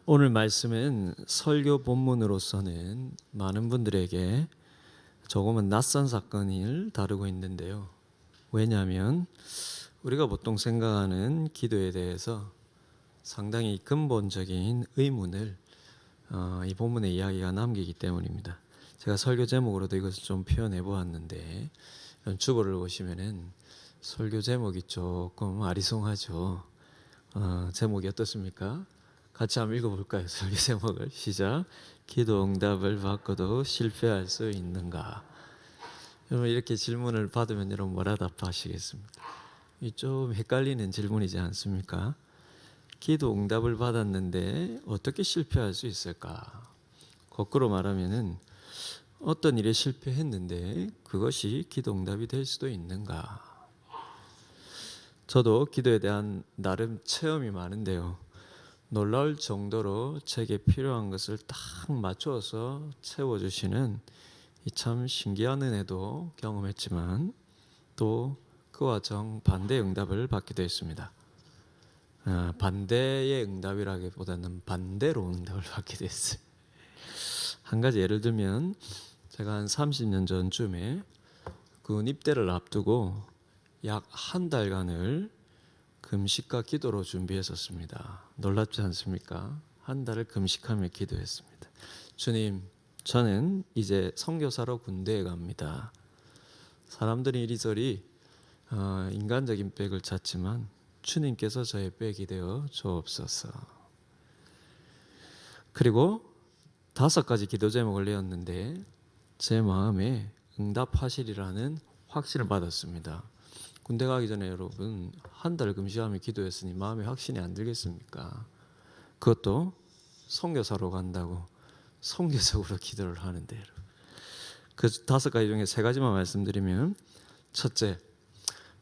오늘 말씀은 설교 본문으로서는 많은 분들에게 조금은 낯선 사건을 다루고 있는데요. 왜냐하면 우리가 보통 생각하는 기도에 대해서 상당히 근본적인 의문을 이 본문의 이야기가 남기기 때문입니다. 제가 설교 제목으로도 이것을 좀 표현해 보았는데, 주보를 보시면은 설교 제목이 조금 아리송하죠. 제목이 어떻습니까? 같이 한번 읽어볼까요? 설교 제목을. 시작. 기도 응답을 받고도 실패할 수 있는가? 여러분, 이렇게 질문을 받으면 여러분 뭐라 답하시겠습니까? 좀 헷갈리는 질문이지 않습니까? 기도 응답을 받았는데 어떻게 실패할 수 있을까? 거꾸로 말하면은 어떤 일에 실패했는데 그것이 기도 응답이 될 수도 있는가? 저도 기도에 대한 나름 체험이 많은데요. 놀라울 정도로 제게 필요한 것을 딱 맞춰서 채워주시는 이 참 신기한 은혜도 경험했지만 또 그와 정반대의 응답을 받기도 했습니다. 반대의 응답이라기보다는 반대로 응답을 받기도 했어요. 한 가지 예를 들면 제가 한 30년 전쯤에 군 입대를 앞두고 약 한 달간을 금식과 기도로 준비했었습니다. 놀랍지 않습니까? 한 달을 금식하며 기도했습니다. 주님, 저는 이제 선교사로 군대에 갑니다. 사람들이 이리저리 인간적인 백을 찾지만 주님께서 저의 백이 되어 주옵소서. 그리고 5가지 기도 제목을 내었는데 제 마음에 응답하시리라는 확신을 받았습니다. 군대 가기 전에 여러분 한 달 금식하며 기도했으니 마음에 확신이 안 들겠습니까? 그것도 선교사로 간다고 선교적으로 기도를 하는데, 그 5가지 중에 3가지만 말씀드리면, 첫째,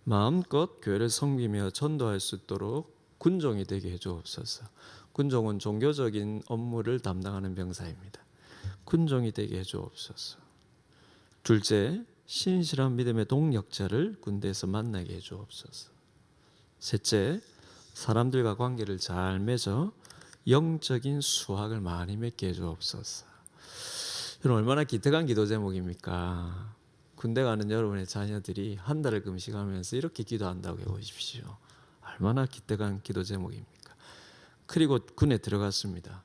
마음껏 교회를 섬기며 전도할 수 있도록 군종이 되게 해주옵소서. 군종은 종교적인 업무를 담당하는 병사입니다. 군종이 되게 해주옵소서. 둘째, 신실한 믿음의 동력자를 군대에서 만나게 해주옵소서. 셋째, 사람들과 관계를 잘 맺어 영적인 수확을 많이 맺게 해주옵소서. 여러분, 얼마나 기특한 기도 제목입니까? 군대 가는 여러분의 자녀들이 한 달을 금식하면서 이렇게 기도한다고 해보십시오. 얼마나 기특한 기도 제목입니까? 그리고 군에 들어갔습니다.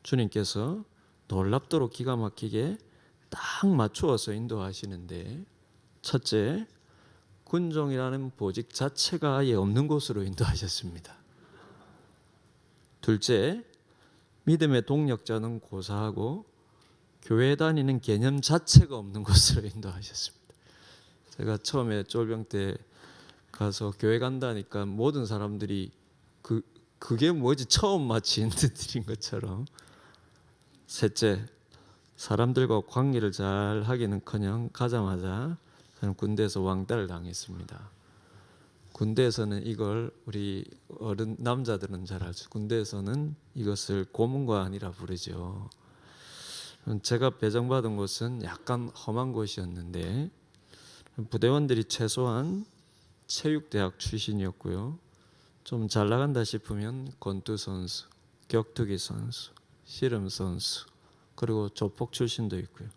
주님께서 놀랍도록 기가 막히게 딱 맞추어서 인도하시는데, 첫째, 군종이라는 보직 자체가 아예 없는 곳으로 인도하셨습니다. 둘째, 믿음의 동력자는 고사하고 교회 다니는 개념 자체가 없는 곳으로 인도하셨습니다. 제가 처음에 쫄병 때 가서 교회 간다니까 모든 사람들이 그게 뭐지 처음 마치 인도드린 것처럼. 셋째, 사람들과 관계를 잘 하기는커녕 가자마자 저는 군대에서 왕따를 당했습니다. 군대에서는 이걸 우리 어른 남자들은 잘 알죠. 군대에서는 이것을 고문관이라 부르죠. 제가 배정받은 곳은 약간 험한 곳이었는데 부대원들이 최소한 체육대학 출신이었고요. 좀 잘 나간다 싶으면 권투 선수, 격투기 선수, 씨름 선수, 그리고 조폭 출신도 있고요.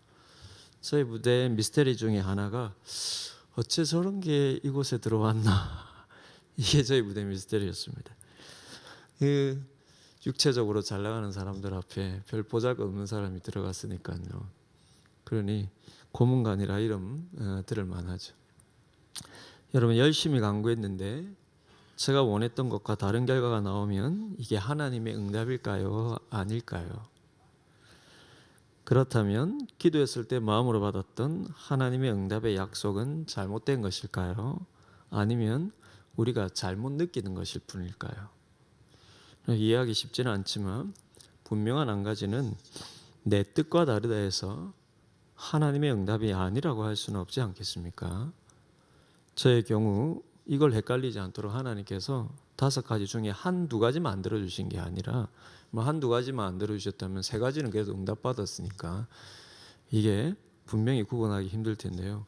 저희 부대의 미스테리 중에 하나가 어째 저런 게 이곳에 들어왔나, 이게 저희 부대 미스테리였습니다. 육체적으로 잘 나가는 사람들 앞에 별 보잘것없는 사람이 들어갔으니까요. 그러니 고문관이라 이름 들을 만하죠. 여러분, 열심히 강구했는데 제가 원했던 것과 다른 결과가 나오면 이게 하나님의 응답일까요? 아닐까요? 그렇다면 기도했을 때 마음으로 받았던 하나님의 응답의 약속은 잘못된 것일까요? 아니면 우리가 잘못 느끼는 것일 뿐일까요? 이해하기 쉽지는 않지만 분명한 한 가지는 내 뜻과 다르다 해서 하나님의 응답이 아니라고 할 수는 없지 않겠습니까? 저의 경우 이걸 헷갈리지 않도록 하나님께서 5가지 중에 1-2가지 만들어 주신 게 아니라 1-2가지 만들어 주셨다면 3가지는 그래도 응답받았으니까 이게 분명히 구분하기 힘들 텐데요.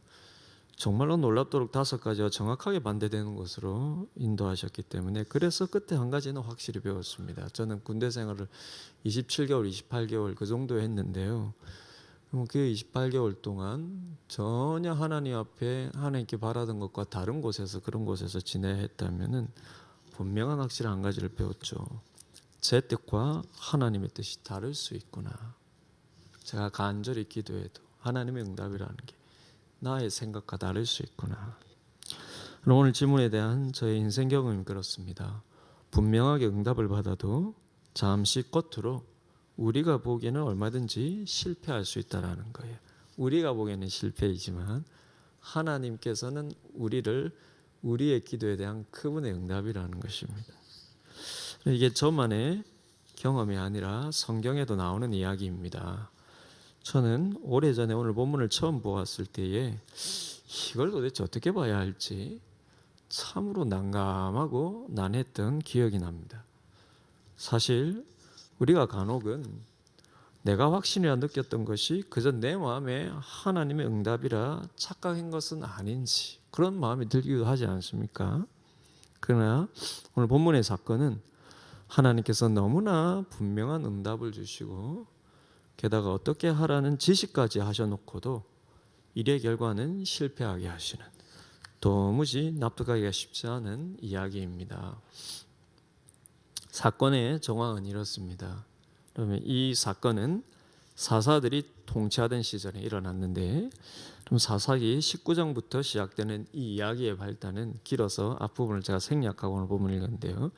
정말로 놀랍도록 5가지와 정확하게 반대되는 것으로 인도하셨기 때문에, 그래서 그때 한 가지는 확실히 배웠습니다. 저는 군대 생활을 27개월, 28개월 그 정도 했는데요. 그 28개월 동안 전혀 하나님 앞에 하나님께 바라던 것과 다른 곳에서, 그런 곳에서 지내야 했다면은 분명한 확실한 한 가지를 배웠죠. 제 뜻과 하나님의 뜻이 다를 수 있구나. 제가 간절히 기도해도 하나님의 응답이라는 게 나의 생각과 다를 수 있구나. 오늘 질문에 대한 저의 인생 경험이 그렇습니다. 분명하게 응답을 받아도 잠시 겉으로 우리가 보기에는 얼마든지 실패할 수 있다는 거예요. 우리가 보기에는 실패이지만 하나님께서는 우리의 기도에 대한 그분의 응답이라는 것입니다. 이게 저만의 경험이 아니라 성경에도 나오는 이야기입니다. 저는 오래전에 오늘 본문을 처음 보았을 때에 이걸 도대체 어떻게 봐야 할지 참으로 난감하고 난했던 기억이 납니다. 사실 우리가 간혹은 내가 확신이라 느꼈던 것이 그저 내 마음에 하나님의 응답이라 착각한 것은 아닌지 그런 마음이 들기도 하지 않습니까? 그러나 오늘 본문의 사건은 하나님께서 너무나 분명한 응답을 주시고 게다가 어떻게 하라는 지시까지 하셔놓고도 일의 결과는 실패하게 하시는, 도무지 납득하기가 쉽지 않은 이야기입니다. 사건의 정황은 이렇습니다. 그러면 이 사건은 사사들이 통치하던 시절에 일어났는데, 그럼 사사기 19장부터 시작되는 이 이야기의 발단은 길어서 앞부분을 제가 생략하고 오늘 본문을 읽었는데요.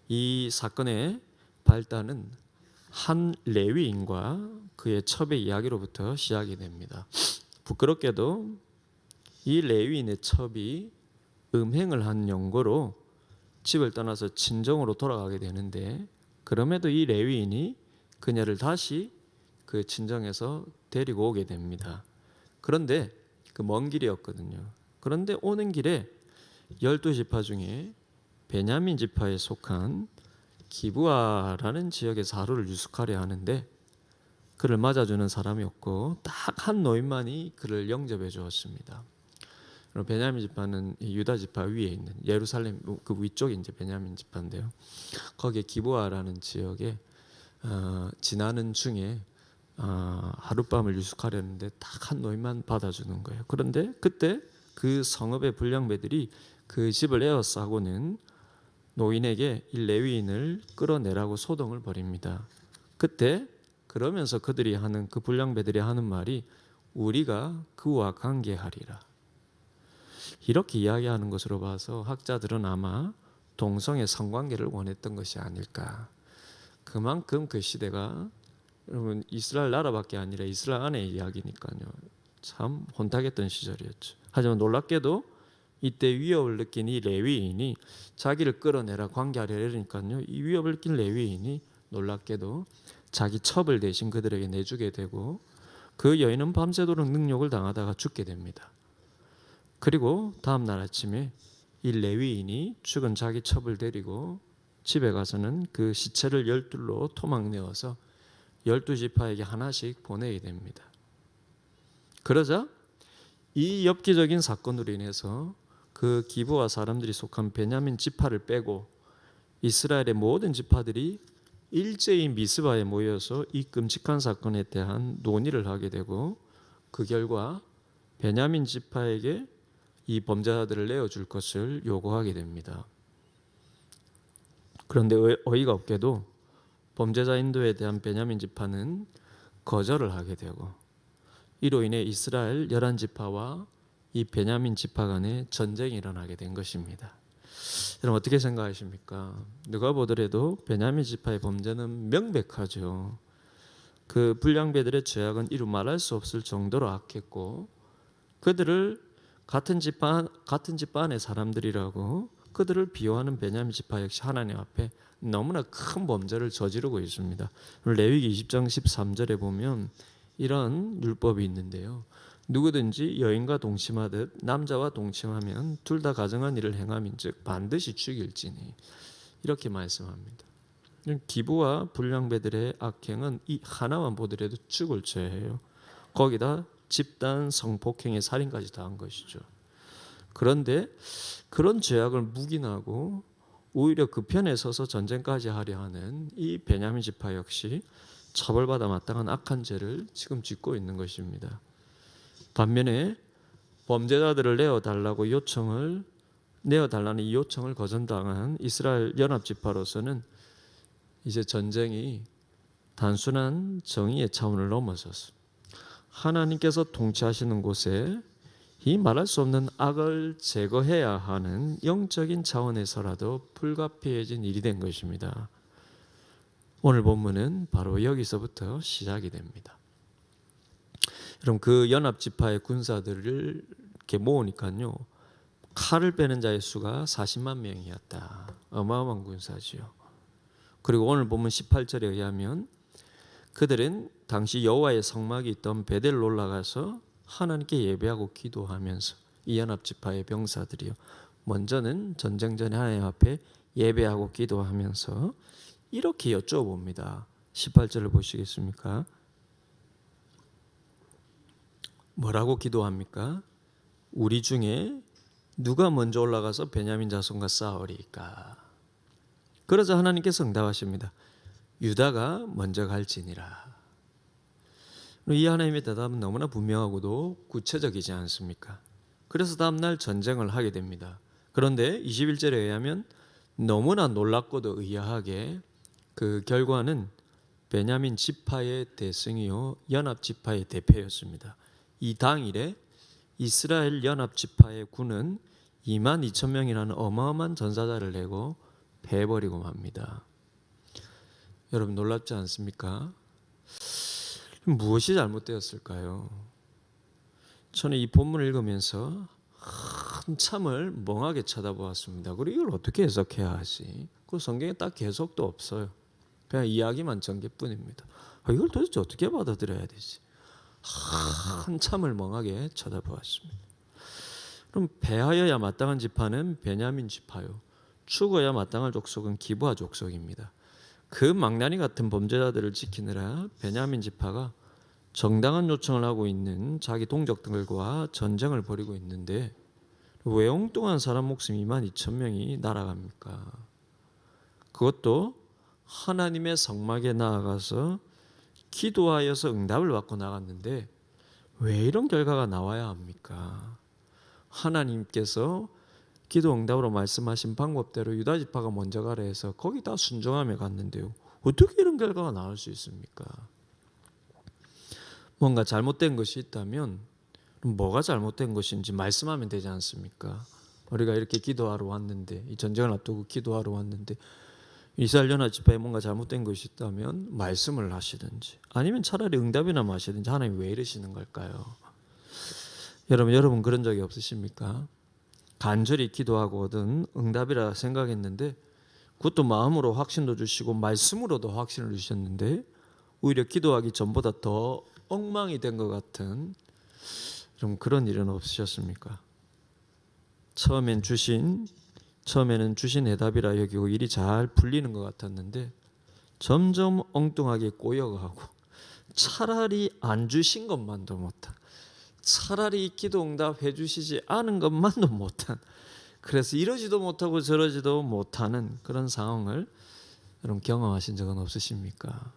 이 사건의 발단은 한 레위인과 그의 첩의 이야기로부터 시작이 됩니다. 부끄럽게도 이 레위인의 첩이 음행을 한 연고로 집을 떠나서 친정으로 돌아가게 되는데, 그럼에도 이 레위인이 그녀를 다시 그 친정에서 데리고 오게 됩니다. 그런데 그 먼 길이었거든요. 그런데 오는 길에 12지파 중에 베냐민 지파에 속한 기브아라는 지역에서 하루를 유숙하려 하는데 그를 맞아주는 사람이 없고 딱 한 노인만이 그를 영접해 주었습니다. 베냐민 지파는 유다 지파 위에 있는 예루살렘 그 위쪽이 이제 베냐민 지파인데요. 거기에 기브아라는 지역에 지나는 중에 하룻밤을 유숙하려는데 딱 한 노인만 받아주는 거예요. 그런데 그때 그 성읍의 불량배들이 그 집을 에워싸고는 노인에게 이 레위인을 끌어내라고 소동을 벌입니다. 그때 그러면서 그들이 하는, 그 불량배들이 하는 말이 우리가 그와 관계하리라. 이렇게 이야기하는 것으로 봐서 학자들은 아마 동성애 성관계를 원했던 것이 아닐까. 그만큼 그 시대가 여러분 이스라엘 나라밖에 아니라 이스라엘 안의 이야기니까요. 참 혼탁했던 시절이었죠. 하지만 놀랍게도 이때 위협을 느낀 이 레위인이 자기를 끌어내라 관계하려니까요. 이 위협을 느낀 레위인이 놀랍게도 자기 첩을 대신 그들에게 내주게 되고 그 여인은 밤새도록 능욕을 당하다가 죽게 됩니다. 그리고 다음 날 아침에 이 레위인이 죽은 자기 첩을 데리고 집에 가서는 그 시체를 12로 토막내어서 12지파에게 하나씩 보내게 됩니다. 그러자 이 엽기적인 사건으로 인해서 그 기브아 사람들이 속한 베냐민 지파를 빼고 이스라엘의 모든 지파들이 일제히 미스바에 모여서 이 끔찍한 사건에 대한 논의를 하게 되고 그 결과 베냐민 지파에게 이 범죄자들을 내어줄 것을 요구하게 됩니다. 그런데 어이가 없게도 범죄자 인도에 대한 베냐민 지파는 거절을 하게 되고 이로 인해 이스라엘 11지파와 이 베냐민 지파 간에 전쟁이 일어나게 된 것입니다. 여러분 어떻게 생각하십니까? 누가 보더라도 베냐민 지파의 범죄는 명백하죠. 그 불량배들의 죄악은 이루 말할 수 없을 정도로 악했고 그들을 같은 지파 안의 사람들이라고 그들을 비호하는 베냐민 지파 역시 하나님 앞에 너무나 큰 범죄를 저지르고 있습니다. 레위기 20장 13절에 보면 이런 율법이 있는데요. 누구든지 여인과 동침하듯 남자와 동침하면 둘 다 가증한 일을 행함인즉 반드시 죽일지니 이렇게 말씀합니다. 기브와 불량배들의 악행은 이 하나만 보더라도 죽을 죄예요. 거기다 집단 성폭행의 살인까지 당한 것이죠. 그런데 그런 죄악을 묵인하고 오히려 그 편에 서서 전쟁까지 하려 하는 이 베냐민 지파 역시 처벌받아 마땅한 악한 죄를 지금 짓고 있는 것입니다. 반면에 범죄자들을 내어달라는 이 요청을 거절당한 이스라엘 연합 지파로서는 이제 전쟁이 단순한 정의의 차원을 넘어서서 하나님께서 통치하시는 곳에 이 말할 수 없는 악을 제거해야 하는 영적인 차원에서라도 불가피해진 일이 된 것입니다. 오늘 본문은 바로 여기서부터 시작이 됩니다. 여러분, 그 연합 지파의 군사들을 이렇게 모으니까요, 칼을 빼는 자의 수가 40만 명이었다. 어마어마한 군사지요. 그리고 오늘 본문 18절에 의하면 그들은 당시 여호와의 성막이 있던 베델로 올라가서 하나님께 예배하고 기도하면서, 이 연합 지파의 병사들이요, 먼저는 전쟁 전에 하나님 앞에 예배하고 기도하면서 이렇게 여쭤봅니다. 18절을 보시겠습니까? 뭐라고 기도합니까? 우리 중에 누가 먼저 올라가서 베냐민 자손과 싸우리까? 그러자 하나님께서 응답하십니다. 유다가 먼저 갈지니라. 이 하나님의 대답은 너무나 분명하고도 구체적이지 않습니까? 그래서 다음날 전쟁을 하게 됩니다. 그런데 21절에 의하면 너무나 놀랍고도 의아하게 그 결과는 베냐민 지파의 대승이요, 연합 지파의 대패였습니다. 이 당일에 이스라엘 연합 지파의 군은 2만 2천 명이라는 어마어마한 전사자를 내고 패해버리고 맙니다. 여러분, 놀랍지 않습니까? 무엇이 잘못되었을까요? 저는 이 본문을 읽으면서 한참을 멍하게 쳐다보았습니다. 그리고 이걸 어떻게 해석해야 하지? 그 성경에 딱 해석도 없어요. 그냥 이야기만 전개뿐입니다. 이걸 도대체 어떻게 받아들여야 되지? 한참을 멍하게 쳐다보았습니다. 그럼 패하여야 마땅한 지파는 베냐민 지파요, 죽어야 마땅할 족속은 기브아 족속입니다. 그 망나니 같은 범죄자들을 지키느라 베냐민 지파가 정당한 요청을 하고 있는 자기 동족들과 전쟁을 벌이고 있는데 왜 엉뚱한 사람 목숨 2만 2천 명이 날아갑니까? 그것도 하나님의 성막에 나아가서 기도하여서 응답을 받고 나갔는데 왜 이런 결과가 나와야 합니까? 하나님께서 기도 응답으로 말씀하신 방법대로 유다 지파가 먼저 가라 해서 거기 다 순종하며 갔는데요, 어떻게 이런 결과가 나올 수 있습니까? 뭔가 잘못된 것이 있다면 뭐가 잘못된 것인지 말씀하면 되지 않습니까? 우리가 이렇게 기도하러 왔는데, 이 전쟁을 앞두고 기도하러 왔는데 이스라엘 연합 지파에 뭔가 잘못된 것이 있다면 말씀을 하시든지, 아니면 차라리 응답이나 하시든지. 하나님 왜 이러시는 걸까요? 여러분 그런 적이 없으십니까? 간절히 기도하고든 응답이라 생각했는데 그것도 마음으로 확신도 주시고 말씀으로도 확신을 주셨는데 오히려 기도하기 전보다 더 엉망이 된 것 같은 좀 그런 일은 없으셨습니까? 처음에는 주신 해답이라 여기고 일이 잘 풀리는 것 같았는데 점점 엉뚱하게 꼬여가고, 차라리 안 주신 것만도 못한, 차라리 기도 응답해 주시지 않은 것만도 못한, 그래서 이러지도 못하고 저러지도 못하는 그런 상황을 여러분 경험하신 적은 없으십니까?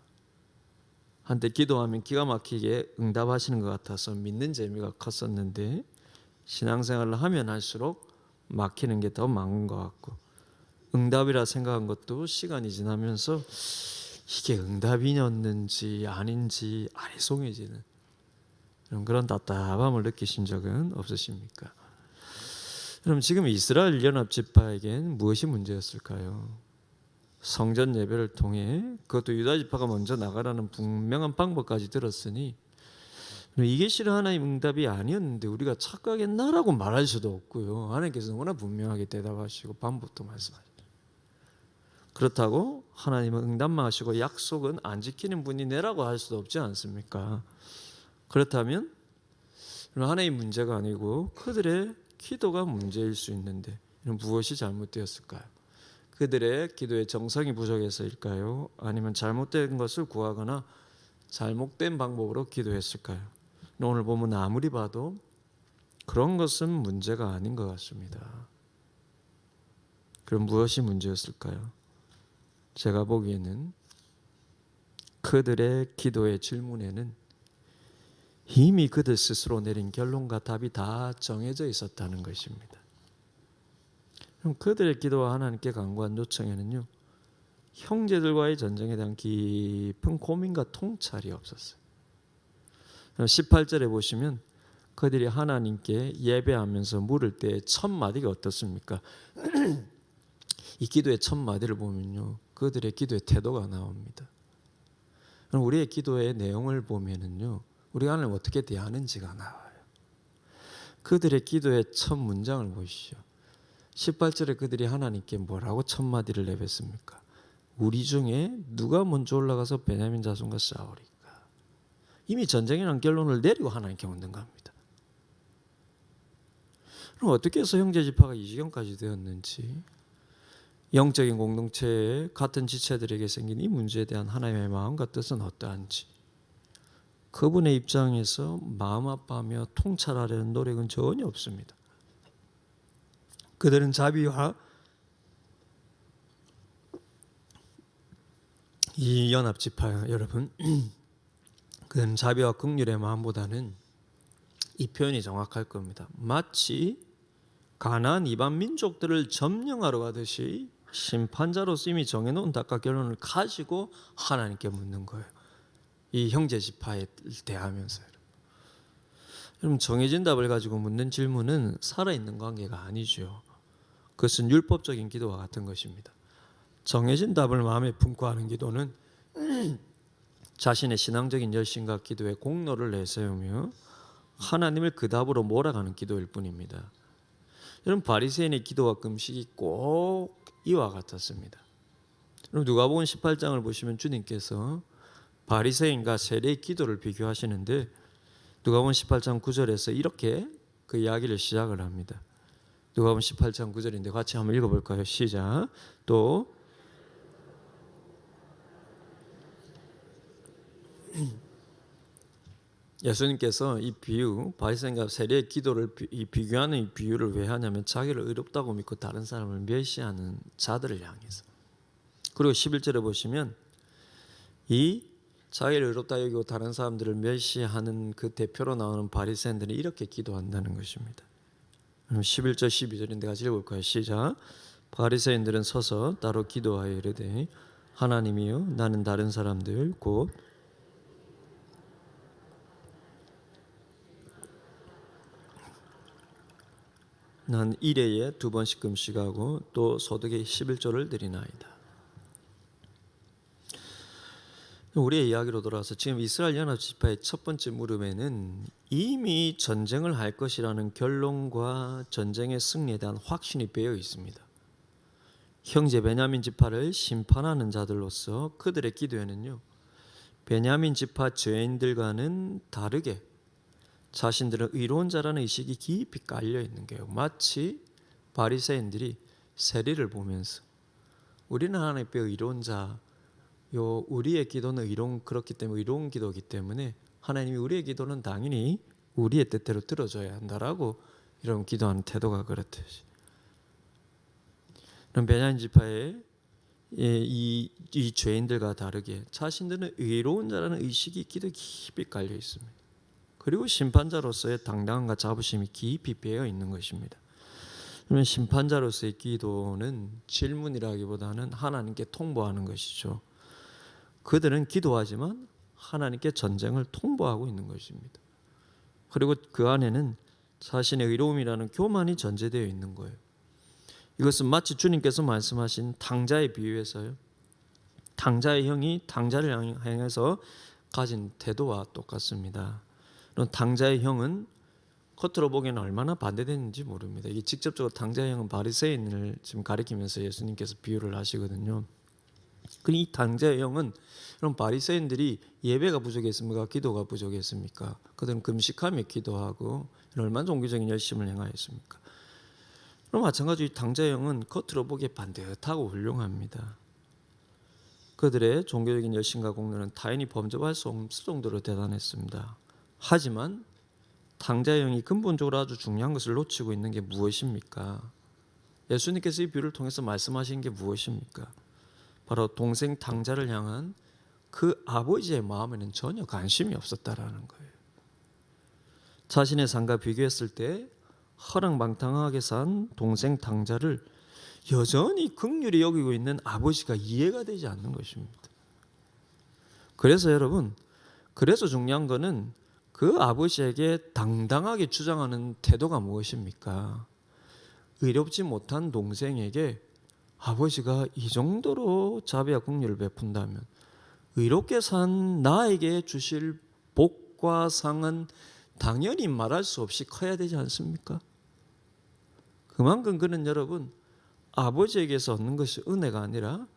한때 기도하면 기가 막히게 응답하시는 것 같아서 믿는 재미가 컸었는데 신앙생활을 하면 할수록 막히는 게 더 많은 것 같고, 응답이라 생각한 것도 시간이 지나면서 이게 응답이었는지 아닌지 아리송해지는 그런 답답함을 느끼신 적은 없으십니까? 그럼 지금 이스라엘 연합 지파에겐 무엇이 문제였을까요? 성전 예배를 통해, 그것도 유다 지파가 먼저 나가라는 분명한 방법까지 들었으니 이게 실은 하나님 응답이 아니었는데 우리가 착각했나라고 말할 수도 없고요. 하나님께서 너무나 분명하게 대답하시고 방법도 말씀하시고, 그렇다고 하나님은 응답만 하시고 약속은 안 지키는 분이네라고 할 수도 없지 않습니까? 그렇다면 하나님 문제가 아니고 그들의 기도가 문제일 수 있는데 무엇이 잘못되었을까요? 그들의 기도의 정성이 부족해서일까요? 아니면 잘못된 것을 구하거나 잘못된 방법으로 기도했을까요? 오늘 보면 아무리 봐도 그런 것은 문제가 아닌 것 같습니다. 그럼 무엇이 문제였을까요? 제가 보기에는 그들의 기도의 질문에는 이미 그들 스스로 내린 결론과 답이 다 정해져 있었다는 것입니다. 그럼 그들의 기도와 하나님께 간구한 요청에는요, 형제들과의 전쟁에 대한 깊은 고민과 통찰이 없었어요. 18절에 보시면 그들이 하나님께 예배하면서 물을 때 첫 마디가 어떻습니까? 이 기도의 첫 마디를 보면요, 그들의 기도의 태도가 나옵니다. 그럼 우리의 기도의 내용을 보면은요, 우리가 하나님을 어떻게 대하는지가 나와요. 그들의 기도의 첫 문장을 보시죠. 18절에 그들이 하나님께 뭐라고 첫 마디를 내뱉습니까? 우리 중에 누가 먼저 올라가서 베냐민 자손과 싸우리까? 이미 전쟁이라는 결론을 내리고 하나님께 묻는 겁니다. 그럼 어떻게 해서 형제 지파가 이 지경까지 되었는지, 영적인 공동체에 같은 지체들에게 생긴 이 문제에 대한 하나님의 마음과 뜻은 어떠한지, 그분의 입장에서 마음 아파하며 통찰하려는 노력은 전혀 없습니다. 그들은 자비와 이 연합지파 여러분, 그들은 자비와 긍휼의 마음보다는 이 표현이 정확할 겁니다. 마치 가나안 이방 민족들을 점령하러 가듯이 심판자로서 이미 정해놓은 답과 결론을 가지고 하나님께 묻는 거예요. 이 형제 지파에 대하면서요. 여러분, 정해진 답을 가지고 묻는 질문은 살아있는 관계가 아니죠. 그것은 율법적인 기도와 같은 것입니다. 정해진 답을 마음에 품고 하는 기도는 자신의 신앙적인 열심과 기도에 공로를 내세우며 하나님을 그 답으로 몰아가는 기도일 뿐입니다. 여러분, 바리새인의 기도와 금식이 꼭 이와 같았습니다. 여러분, 누가복음 18장을 보시면 주님께서 바리새인과 세리의 기도를 비교하시는데 누가복음 18장 9절에서 이렇게 그 이야기를 시작을 합니다. 누가복음 18장 9절인데 같이 한번 읽어볼까요? 시작. 또 예수님께서 이 비유, 바리새인과 세리의 기도를 비교하는 이 비유를 왜 하냐면 자기를 의롭다고 믿고 다른 사람을 멸시하는 자들을 향해서. 그리고 11절에 보시면 이 자기를 의롭다 여기고 다른 사람들을 멸시하는 그 대표로 나오는 바리새인들이 이렇게 기도한다는 것입니다. 11절 12절인데 같이 읽어볼까요? 시작. 바리새인들은 서서 따로 기도하여 이르되 하나님이여, 나는 다른 사람들 곧 난 일회에 2번씩 금식하고 또 소득의 11조를 드리나이다. 우리의 이야기로 돌아와서 지금 이스라엘 연합지파의 첫 번째 물음에는 이미 전쟁을 할 것이라는 결론과 전쟁의 승리에 대한 확신이 배어 있습니다. 형제 베냐민 지파를 심판하는 자들로서 그들의 기도에는요, 베냐민 지파 죄인들과는 다르게 자신들은 의로운 자라는 의식이 깊이 깔려 있는 거예요. 마치 바리새인들이 세리를 보면서 우리는 하나님 앞에 의로운 자, 우리의 기도는 그렇기 때문에 의로운 기도이기 때문에 하나님이 우리의 기도는 당연히 우리의 뜻대로 들어줘야 한다라고 이런 기도하는 태도가 그렇듯이, 그럼 베냐민 지파의 이 죄인들과 다르게 자신들은 의로운 자라는 의식이 기도에 깊이 깔려 있습니다. 그리고 심판자로서의 당당함과 자부심이 깊이 배어 있는 것입니다. 그러면 심판자로서의 기도는 질문이라기보다는 하나님께 통보하는 것이죠. 그들은 기도하지만 하나님께 전쟁을 통보하고 있는 것입니다. 그리고 그 안에는 자신의 의로움이라는 교만이 전제되어 있는 거예요. 이것은 마치 주님께서 말씀하신 탕자의 비유에서요, 탕자의 형이 탕자를 향해서 가진 태도와 똑같습니다. 그런 탕자의 형은 겉으로 보기에는 얼마나 반대되는지 모릅니다. 이게 직접적으로 탕자의 형은 바리새인을 지금 가리키면서 예수님께서 비유를 하시거든요. 이 탕자의 형은 그럼 바리새인들이 예배가 부족했습니까? 기도가 부족했습니까? 그들은 금식하며 기도하고 얼마나 종교적인 열심을 행하였습니까? 그럼 마찬가지로 이 탕자의 형은 겉으로 보기에 반듯하고 훌륭합니다. 그들의 종교적인 열심과 공로는 타인이 범접할 수 없을 정도로 대단했습니다. 하지만 탕자의 영이 근본적으로 아주 중요한 것을 놓치고 있는 게 무엇입니까? 예수님께서 이 비유를 통해서 말씀하신 게 무엇입니까? 바로 동생 탕자를 향한 그 아버지의 마음에는 전혀 관심이 없었다라는 거예요. 자신의 삶과 비교했을 때 허랑방탕하게 산 동생 탕자를 여전히 긍휼히 여기고 있는 아버지가 이해가 되지 않는 것입니다. 그래서 여러분, 그래서 중요한 거는 그 아버지에게 당당하게 주장하는 태도가 무엇입니까? 의롭지 못한 동생에게 아버지가 이 정도로 자비와 긍휼을 베푼다면 의롭게 산 나에게 주실 복과 상은 당연히 말할 수 없이 커야 되지 않습니까? 그만큼 그는 여러분 아버지에게서 얻는 것이 은혜가 아니라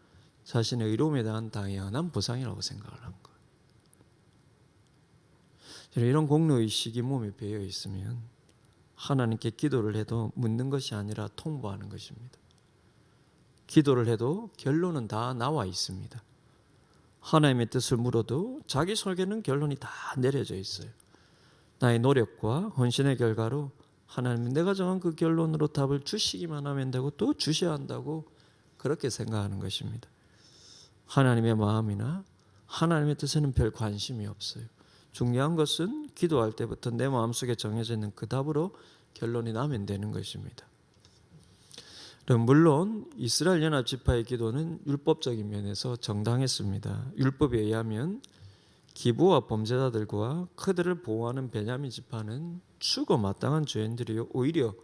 자신의 의로움에 대한 당연한 보상이라고 생각을 한 거예요. 이런 공로의식이 몸에 배어 있으면 하나님께 기도를 해도 묻는 것이 아니라 통보하는 것입니다. 기도를 해도 결론은 다 나와 있습니다. 하나님의 뜻을 물어도 자기 속에는 결론이 다 내려져 있어요. 나의 노력과 헌신의 결과로 하나님은 내가 정한 그 결론으로 답을 주시기만 하면 되고 또 주셔야 한다고 그렇게 생각하는 것입니다. 하나님의 마음이나 하나님의 뜻에는 별 관심이 없어요. 중요한 것은 기도할 때부터 내 마음속에 정해져 있는 그 답으로 결론이 나면 되는 것입니다. 물론 이스라엘 연합지파의 기도는 율법적인 면에서 정당했습니다. 율법에 의하면 기부와 범죄자들과 그들을 보호하는 베냐민 지파는 죽어 마땅한 죄인들이요 오히려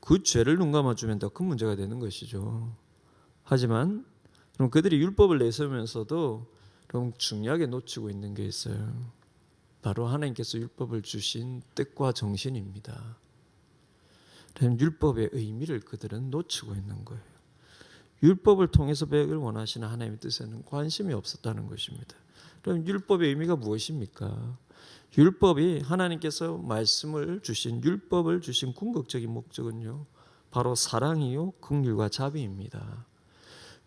그 죄를 눈감아주면 더 큰 문제가 되는 것이죠. 하지만 그럼 그들이 율법을 내세우면서도 그럼 중요하게 놓치고 있는 게 있어요. 바로 하나님께서 율법을 주신 뜻과 정신입니다. 그럼 율법의 의미를 그들은 놓치고 있는 거예요. 율법을 통해서 배역을 원하시는 하나님의 뜻에는 관심이 없었다는 것입니다. 그럼 율법의 의미가 무엇입니까? 율법이 하나님께서 말씀을 주신 율법을 주신 궁극적인 목적은요, 바로 사랑이요 긍휼과 자비입니다.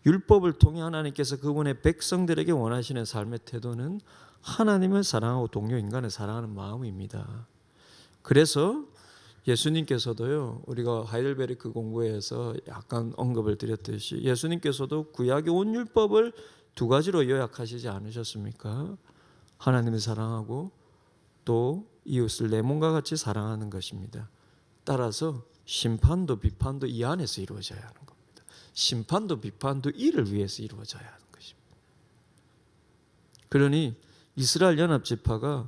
율법을 통해 하나님께서 그분의 백성들에게 원하시는 삶의 태도는 하나님을 사랑하고 동료 인간을 사랑하는 마음입니다. 그래서 예수님께서도요, 우리가 하이델베르크 공부에서 약간 언급을 드렸듯이 예수님께서도 구약의 온 율법을 두 가지로 요약하시지 않으셨습니까? 하나님을 사랑하고 또 이웃을 내 몸과 같이 사랑하는 것입니다. 따라서 심판도 비판도 이 안에서 이루어져야 하는 겁니다. 심판도 비판도 이를 위해서 이루어져야 하는 것입니다. 그러니 이스라엘 연합지파가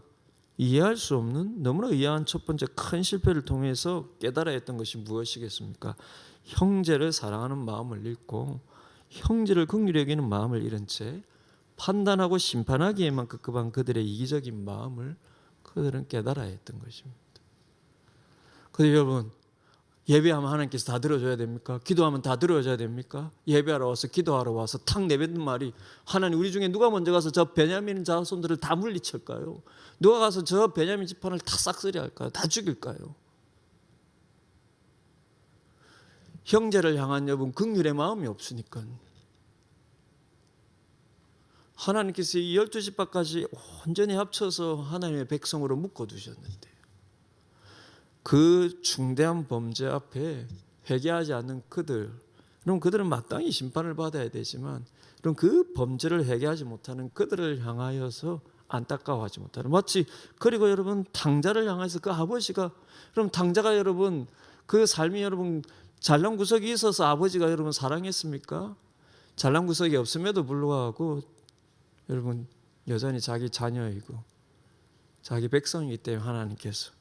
이해할 수 없는 너무나 의아한 첫 번째 큰 실패를 통해서 깨달아야 했던 것이 무엇이겠습니까? 형제를 사랑하는 마음을 잃고 형제를 긍휼히 여기는 마음을 잃은 채 판단하고 심판하기에만 급급한 그들의 이기적인 마음을 그들은 깨달아야 했던 것입니다. 그런데 여러분, 예배하면 하나님께서 다 들어줘야 됩니까? 기도하면 다 들어줘야 됩니까? 예배하러 와서 기도하러 와서 탁 내뱉는 말이 하나님 우리 중에 누가 먼저 가서 저 베냐민 자손들을 다 물리칠까요? 누가 가서 저 베냐민 지파를 다 싹쓸이 할까요? 다 죽일까요? 형제를 향한 여러분 긍휼의 마음이 없으니까 하나님께서 이 12지파까지 온전히 합쳐서 하나님의 백성으로 묶어두셨는데 그 중대한 범죄 앞에 회개하지 않는 그들, 그럼 그들은 마땅히 심판을 받아야 되지만 그럼 그 범죄를 회개하지 못하는 그들을 향하여서 안타까워하지 못하는, 마치 그리고 여러분 탕자를 향해서 그 아버지가, 그럼 탕자가 여러분 그 삶이 여러분 잘난 구석이 있어서 아버지가 여러분 사랑했습니까? 잘난 구석이 없음에도 불구하고 여러분 여전히 자기 자녀이고 자기 백성이기 때문에 하나님께서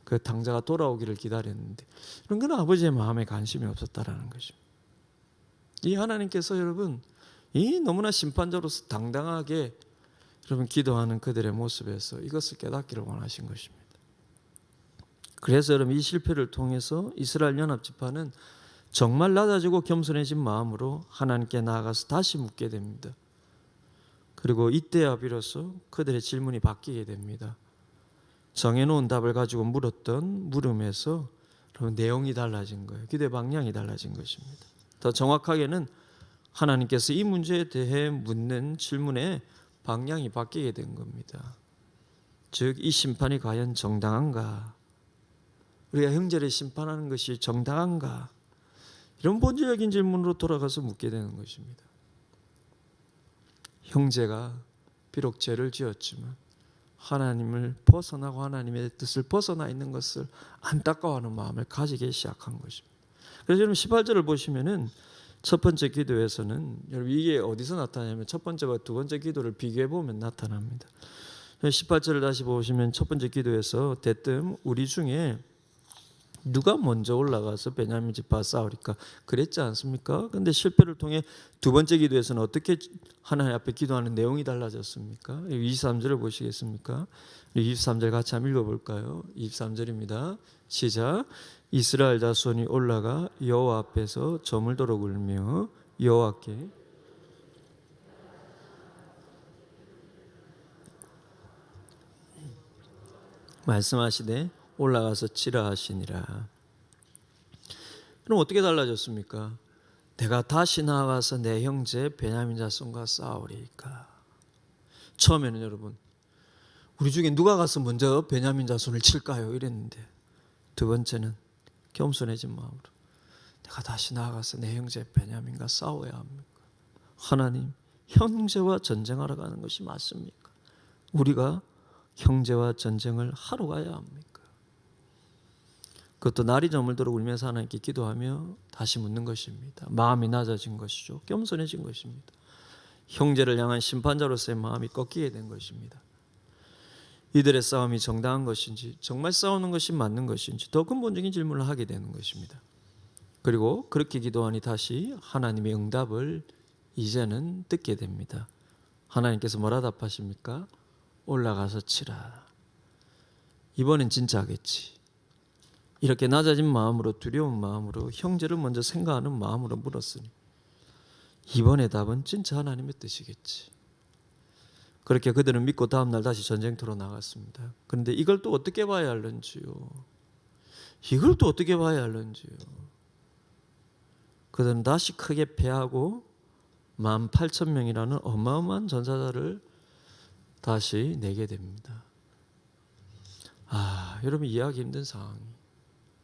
그 탕자가 돌아오기를 기다렸는데 그런 건 아버지의 마음에 관심이 없었다라는 것입니다. 이 하나님께서 여러분 이 너무나 심판자로서 당당하게 여러분 기도하는 그들의 모습에서 이것을 깨닫기를 원하신 것입니다. 그래서 여러분 이 실패를 통해서 이스라엘 연합지파는 정말 낮아지고 겸손해진 마음으로 하나님께 나아가서 다시 묻게 됩니다. 그리고 이때야 비로소 그들의 질문이 바뀌게 됩니다. 정해놓은 답을 가지고 물었던 물음에서 내용이 달라진 거예요. 기도의 방향이 달라진 것입니다. 더 정확하게는 하나님께서 이 문제에 대해 묻는 질문의 방향이 바뀌게 된 겁니다. 즉 이 심판이 과연 정당한가? 우리가 형제를 심판하는 것이 정당한가? 이런 본질적인 질문으로 돌아가서 묻게 되는 것입니다. 형제가 비록 죄를 지었지만 하나님을 벗어나고 하나님의 뜻을 벗어나 있는 것을 안타까워하는 마음을 가지기 시작한 것입니다. 그래서 여러분 18절을 보시면은 첫 번째 기도에서는 여러분 이게 어디서 나타나냐면 첫 번째와 두 번째 기도를 비교해 보면 나타납니다. 18절을 다시 보시면 첫 번째 기도에서 대뜸 우리 중에 누가 먼저 올라가서 베냐민 지파 싸우리까 그랬지 않습니까? 그런데 실패를 통해 두 번째 기도에서는 어떻게 하나님 앞에 기도하는 내용이 달라졌습니까? 23절을 보시겠습니까? 23절 같이 한번 읽어볼까요? 23절입니다. 시작. 이스라엘 자손이 올라가 여호와 앞에서 저물도록 울며 여호와께 말씀하시되 올라가서 치라 하시니라. 그럼 어떻게 달라졌습니까? 내가 다시 나아가서 내 형제 베냐민 자손과 싸우리까. 처음에는 여러분 우리 중에 누가 가서 먼저 베냐민 자손을 칠까요? 이랬는데 두 번째는 겸손해진 마음으로 내가 다시 나아가서 내 형제 베냐민과 싸워야 합니까? 하나님, 형제와 전쟁하러 가는 것이 맞습니까? 우리가 형제와 전쟁을 하러 가야 합니까? 그것도 날이 저물도록 울면서 하나님께 기도하며 다시 묻는 것입니다. 마음이 낮아진 것이죠. 겸손해진 것입니다. 형제를 향한 심판자로서의 마음이 꺾이게 된 것입니다. 이들의 싸움이 정당한 것인지 정말 싸우는 것이 맞는 것인지 더 근본적인 질문을 하게 되는 것입니다. 그리고 그렇게 기도하니 다시 하나님의 응답을 이제는 듣게 됩니다. 하나님께서 뭐라 답하십니까? 올라가서 치라. 이번엔 진짜 하겠지. 이렇게 낮아진 마음으로 두려운 마음으로 형제를 먼저 생각하는 마음으로 물었으니 이번의 답은 진짜 하나님의 뜻이겠지. 그렇게 그들은 믿고 다음날 다시 전쟁터로 나갔습니다. 그런데 이걸 또 어떻게 봐야 할는지요? 이걸 또 어떻게 봐야 할는지요? 그들은 다시 크게 패하고 18,000명이라는 어마어마한 전사자를 다시 내게 됩니다. 여러분 이해하기 힘든 상황이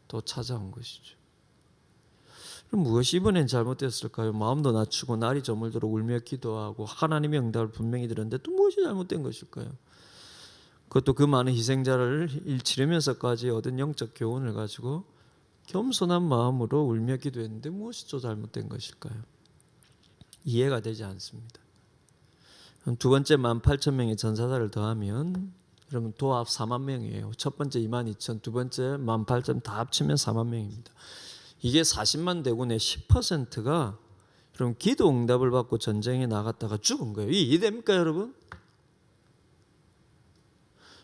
또 찾아온 것이죠. 그럼 무엇이 이번엔 잘못됐을까요? 마음도 낮추고 날이 저물도록 울며 기도하고 하나님의 응답을 분명히 들었는데 또 무엇이 잘못된 것일까요? 그것도 그 많은 희생자를 치르면서까지 얻은 영적 교훈을 가지고 겸손한 마음으로 울며 기도했는데 무엇이 또 잘못된 것일까요? 이해가 되지 않습니다. 두 번째 18,000명의 전사자를 더하면 여러분 도합 4만 명이에요. 첫 번째 22,000, 두 번째 18,000 다 합치면 4만 명입니다. 이게 40만 대군의 10%가 여러분 기도 응답을 받고 전쟁에 나갔다가 죽은 거예요. 이해됩니까 여러분?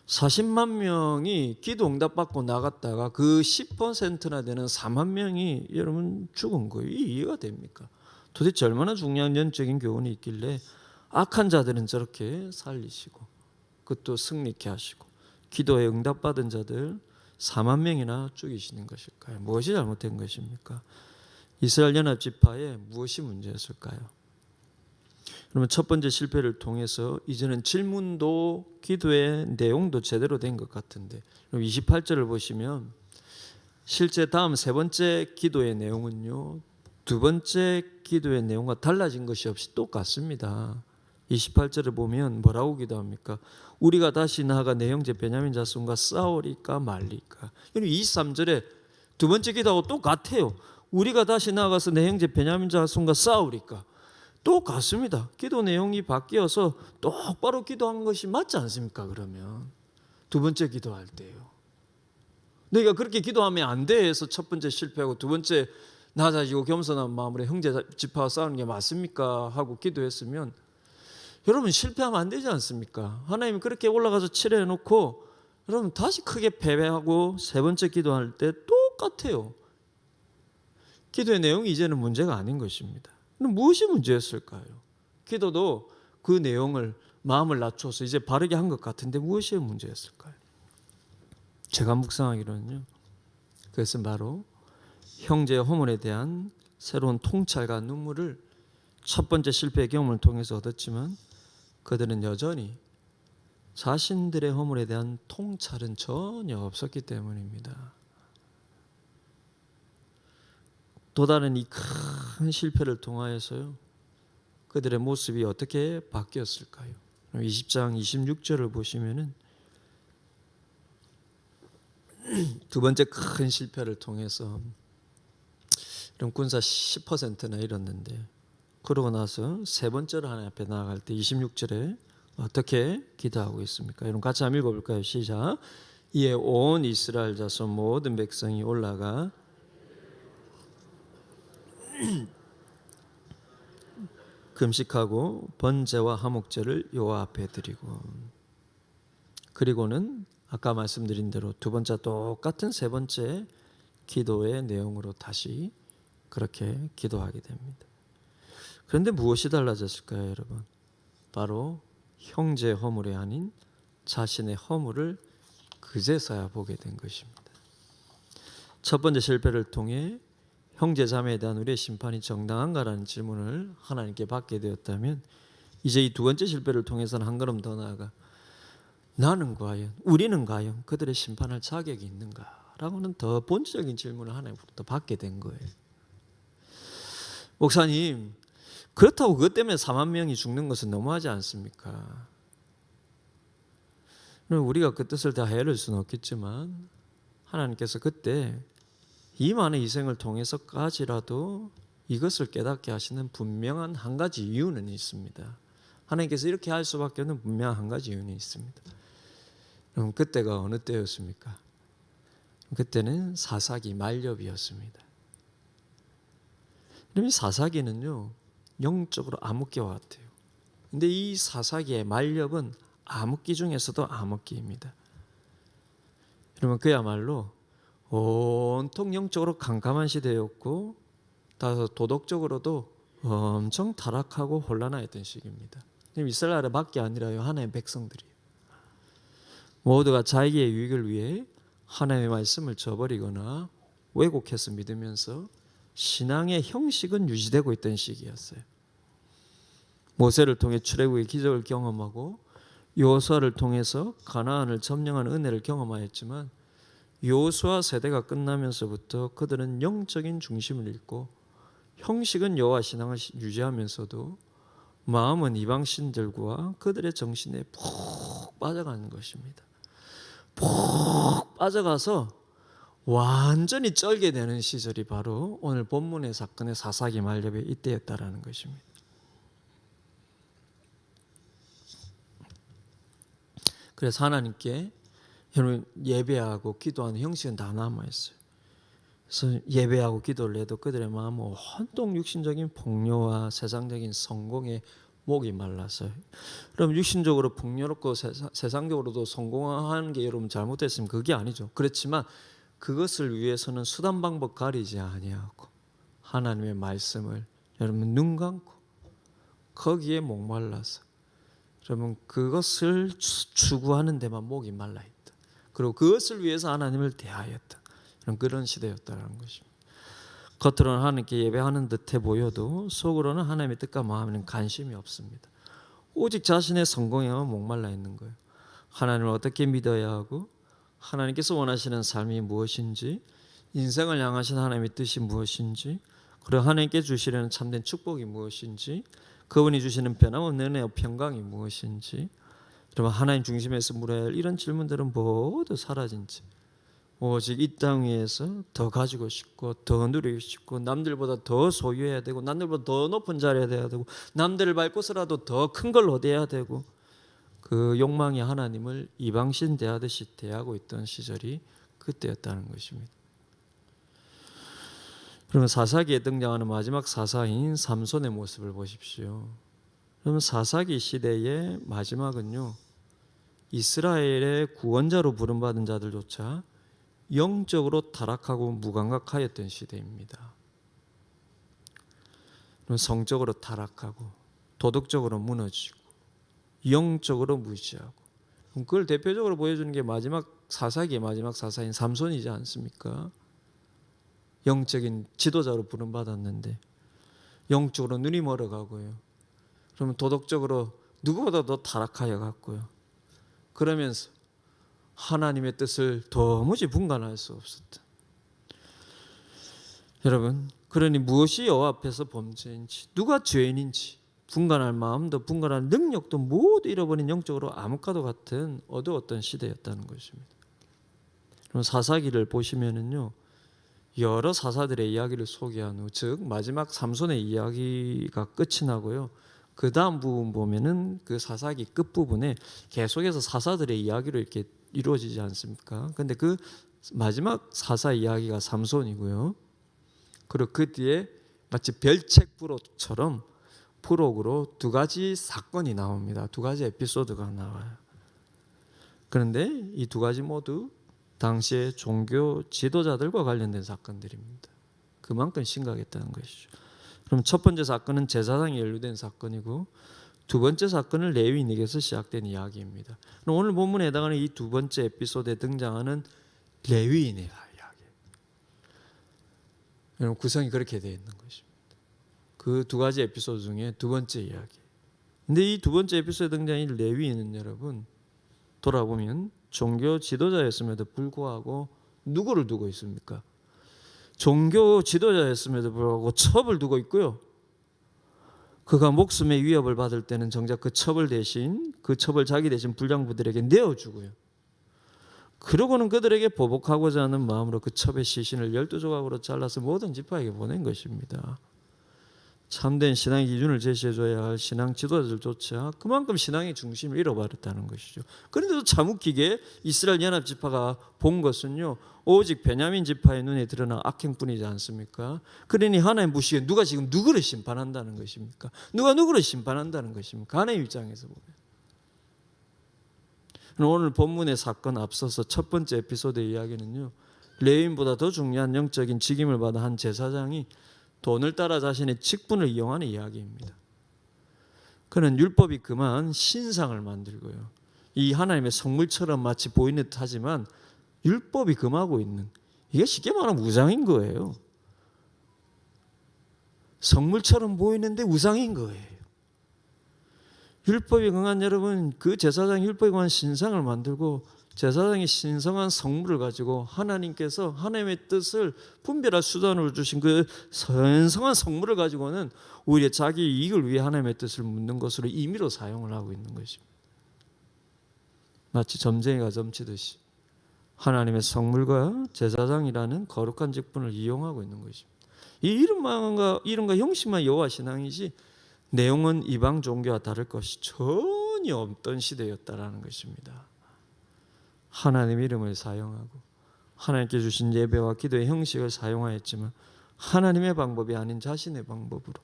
40만 명이 기도 응답 받고 나갔다가 그 10%나 되는 4만 명이 여러분 죽은 거예요. 이해가 됩니까? 도대체 얼마나 중요한 영적인 교훈이 있길래 악한 자들은 저렇게 살리시고 그것도 승리케 하시고 기도에 응답받은 자들 4만 명이나 죽이시는 것일까요? 무엇이 잘못된 것입니까? 이스라엘 연합지파에 무엇이 문제였을까요? 그러면 첫 번째 실패를 통해서 이제는 질문도 기도의 내용도 제대로 된 것 같은데 28절을 보시면 실제 다음 세 번째 기도의 내용은요 두 번째 기도의 내용과 달라진 것이 없이 똑같습니다. 28절을 보면 뭐라고 기도합니까? 우리가 다시 나아가 내 형제 베냐민 자손과 싸우리까 말리까. 23절에 두 번째 기도하고 똑같아요. 우리가 다시 나아가서 내 형제 베냐민 자손과 싸우리까. 똑같습니다. 기도 내용이 바뀌어서 똑바로 기도한 것이 맞지 않습니까? 그러면 두 번째 기도할 때요. 내가 그렇게 기도하면 안 돼 해서 첫 번째 실패하고 두 번째 낮아지고 겸손한 마음으로 형제 지파와 싸우는 게 맞습니까? 하고 기도했으면 여러분 실패하면 안 되지 않습니까? 하나님이 그렇게 올라가서 치료해 놓고 여러분 다시 크게 패배하고 세 번째 기도할 때 똑같아요. 기도의 내용이 이제는 문제가 아닌 것입니다. 그럼 무엇이 문제였을까요? 기도도 그 내용을 마음을 낮춰서 이제 바르게 한 것 같은데 무엇이 문제였을까요? 제가 묵상하기로는요. 그것은 바로 형제의 허물에 대한 새로운 통찰과 눈물을 첫 번째 실패의 경험을 통해서 얻었지만 그들은 여전히 자신들의 허물에 대한 통찰은 전혀 없었기 때문입니다. 또 다른 이 큰 실패를 통하여서요, 그들의 모습이 어떻게 바뀌었을까요? 20장 26절을 보시면은 두 번째 큰 실패를 통해서 이런 군사 10%나 잃었는데, 그러고 나서 세 번째로 하나님 앞에 나아갈 때 26절에 어떻게 기도하고 있습니까? 여러분 같이 한번 읽어볼까요? 시작. 이에 온 이스라엘 자손 모든 백성이 올라가 금식하고 번제와 화목제를 여호와 앞에 드리고, 그리고는 아까 말씀드린 대로 두 번째 똑같은 세 번째 기도의 내용으로 다시 그렇게 기도하게 됩니다. 그런데 무엇이 달라졌을까요, 여러분? 바로 형제 허물이 아닌 자신의 허물을 그제서야 보게 된 것입니다. 첫 번째 실패를 통해 형제 자매에 대한 우리의 심판이 정당한가라는 질문을 하나님께 받게 되었다면, 이제 이 두 번째 실패를 통해서는 한 걸음 더 나아가 나는 과연, 우리는 과연 그들의 심판할 자격이 있는가라고는 더 본질적인 질문을 하나님부터 받게 된 거예요. 목사님, 그렇다고 그것 때문에 4만 명이 죽는 것은 너무하지 않습니까? 우리가 그 뜻을 다 헤아릴 수는 없겠지만 하나님께서 그때 이 많은 희생을 통해서까지라도 이것을 깨닫게 하시는 분명한 한 가지 이유는 있습니다. 하나님께서 이렇게 할 수밖에 없는 분명한 한 가지 이유는 있습니다. 그럼 그때가 어느 때였습니까? 그때는 사사기 말엽이었습니다. 그럼 이 사사기는요, 영적으로 암흑기와 같아요. 근데 이 사사기의 말엽은 암흑기 중에서도 암흑기입니다. 그러면 그야말로 온통 영적으로 캄캄한 시대였고, 따라서 도덕적으로도 엄청 타락하고 혼란하였던 시기입니다. 이스라엘의 밖에 아니라요, 하나님의 백성들이에요. 모두가 자기의 유익을 위해 하나님의 말씀을 저버리거나 왜곡해서 믿으면서 신앙의 형식은 유지되고 있던 시기였어요. 모세를 통해 출애굽의 기적을 경험하고 여호수아를 통해서 가나안을 점령하는 은혜를 경험하였지만, 여호수아 세대가 끝나면서부터 그들은 영적인 중심을 잃고 형식은 여호와 신앙을 유지하면서도 마음은 이방 신들과 그들의 정신에 푹 빠져가는 것입니다. 푹 빠져가서 완전히 쩔게 되는 시절이 바로 오늘 본문의 사건의 사사기 말엽의 이때였다라는 것입니다. 그래서 하나님께 여러분 예배하고 기도하는 형식은 다 남아있어요. 그래서 예배하고 기도를 해도 그들의 마음은 온통 육신적인 풍요와 세상적인 성공에 목이 말라서요. 그럼 육신적으로 풍요롭고 세상적으로도 성공하는 게 여러분 잘못됐으면 그게 아니죠. 그렇지만 그것을 위해서는 수단 방법 가리지 아니하고 하나님의 말씀을 여러분 눈 감고 거기에 목말라서 여러분 그것을 추구하는 데만 목이 말라있다. 그리고 그것을 위해서 하나님을 대하였다. 그런 시대였다는 것입니다. 겉으로는 하나님께 예배하는 듯해 보여도 속으로는 하나님의 뜻과 마음에는 관심이 없습니다. 오직 자신의 성공에만 목말라 있는 거예요. 하나님을 어떻게 믿어야 하고 하나님께서 원하시는 삶이 무엇인지, 인생을 향하신 하나님의 뜻이 무엇인지, 그리고 하나님께 주시려는 참된 축복이 무엇인지, 그분이 주시는 변함없는 은혜와 평강이 무엇인지, 여러분 하나님 중심에서 물어야 할 이런 질문들은 모두 사라진 채 오직 이 땅 위에서 더 가지고 싶고 더 누리고 싶고 남들보다 더 소유해야 되고 남들보다 더 높은 자리에 돼야 되고 남들을 밟고서라도 더 큰 걸 얻어야 되고, 그 욕망이 하나님을 이방신 대하듯이 대하고 있던 시절이 그때였다는 것입니다. 그러면 사사기에 등장하는 마지막 사사인 삼손의 모습을 보십시오. 그러면 사사기 시대의 마지막은요, 이스라엘의 구원자로 부름받은 자들조차 영적으로 타락하고 무감각하였던 시대입니다. 성적으로 타락하고 도덕적으로 무너지고 영적으로 무시하고, 그걸 대표적으로 보여주는 게 마지막 사사기의 마지막 사사인 삼손이지 않습니까? 영적인 지도자로 부름받았는데 영적으로 눈이 멀어가고요. 그러면 도덕적으로 누구보다 더 타락하여 갔고요. 그러면서 하나님의 뜻을 도무지 분간할 수 없었다. 여러분, 그러니 무엇이 여호와 앞에서 범죄인지, 누가 죄인인지, 분간할 마음도 분간할 능력도 모두 잃어버린 영적으로 암흑과도 같은 어두웠던 시대였다는 것입니다. 그럼 사사기를 보시면은요, 여러 사사들의 이야기를 소개한 후, 즉 마지막 삼손의 이야기가 끝이 나고요, 그 다음 부분 보면은 그 사사기 끝 부분에 계속해서 사사들의 이야기로 이렇게 이루어지지 않습니까? 근데 그 마지막 사사 이야기가 삼손이고요. 그리고 그 뒤에 마치 별책 부록처럼 부록으로 두 가지 사건이 나옵니다. 두 가지 에피소드가 나와요. 그런데 이 두 가지 모두 당시의 종교 지도자들과 관련된 사건들입니다. 그만큼 심각했다는 것이죠. 그럼 첫 번째 사건은 제사장이 연루된 사건이고, 두 번째 사건은 레위인에게서 시작된 이야기입니다. 그럼 오늘 본문에 해당하는 이 두 번째 에피소드에 등장하는 레위인의 이야기, 여러분 구성이 그렇게 되어 있는 것입니다. 그 두 가지 에피소드 중에 두 번째 이야기. 근데 이 두 번째 에피소드에 등장한 레위인은 여러분 돌아보면 종교 지도자였음에도 불구하고 누구를 두고 있습니까? 종교 지도자였음에도 불구하고 첩을 두고 있고요. 그가 목숨의 위협을 받을 때는 정작 그 첩을 자기 대신 불량부들에게 내어주고요. 그러고는 그들에게 보복하고자 하는 마음으로 그 첩의 시신을 12조각으로 잘라서 모든 지파에게 보낸 것입니다. 참된 신앙의 기준을 제시해줘야 할 신앙 지도자들조차 그만큼 신앙의 중심을 잃어버렸다는 것이죠. 그런데도 참 웃기게 이스라엘 연합지파가 본 것은요, 오직 베냐민 지파의 눈에 드러난 악행뿐이지 않습니까? 그러니 하나님 보시기에 누가 지금 누구를 심판한다는 것입니까? 누가 누구를 심판한다는 것입니까? 하나님 입장에서 보면. 오늘 본문의 사건 앞서서 첫 번째 에피소드의 이야기는요, 레위인보다 더 중요한 영적인 직임을 받은 한 제사장이 돈을 따라 자신의 직분을 이용하는 이야기입니다. 그는 율법이 그만 신상을 만들고요, 이 하나님의 성물처럼 마치 보이는 듯 하지만 율법이 금하고 있는, 이게 쉽게 말하면 우상인 거예요. 성물처럼 보이는데 우상인 거예요. 율법이 금한 여러분, 그 제사장이 율법이 금한 신상을 만들고 제사장이 신성한 성물을 가지고 하나님께서 하나님의 뜻을 분별할 수단으로 주신 그 선성한 성물을 가지고는 오히려 자기 이익을 위해 하나님의 뜻을 묻는 것으로 임의로 사용을 하고 있는 것입니다. 마치 점쟁이가 점치듯이 하나님의 성물과 제사장이라는 거룩한 직분을 이용하고 있는 것입니다. 이 이름과 형식만 여호와 신앙이지 내용은 이방 종교와 다를 것이 전혀 없던 시대였다라는 것입니다. 하나님 이름을 사용하고 하나님께 주신 예배와 기도의 형식을 사용하였지만 하나님의 방법이 아닌 자신의 방법으로,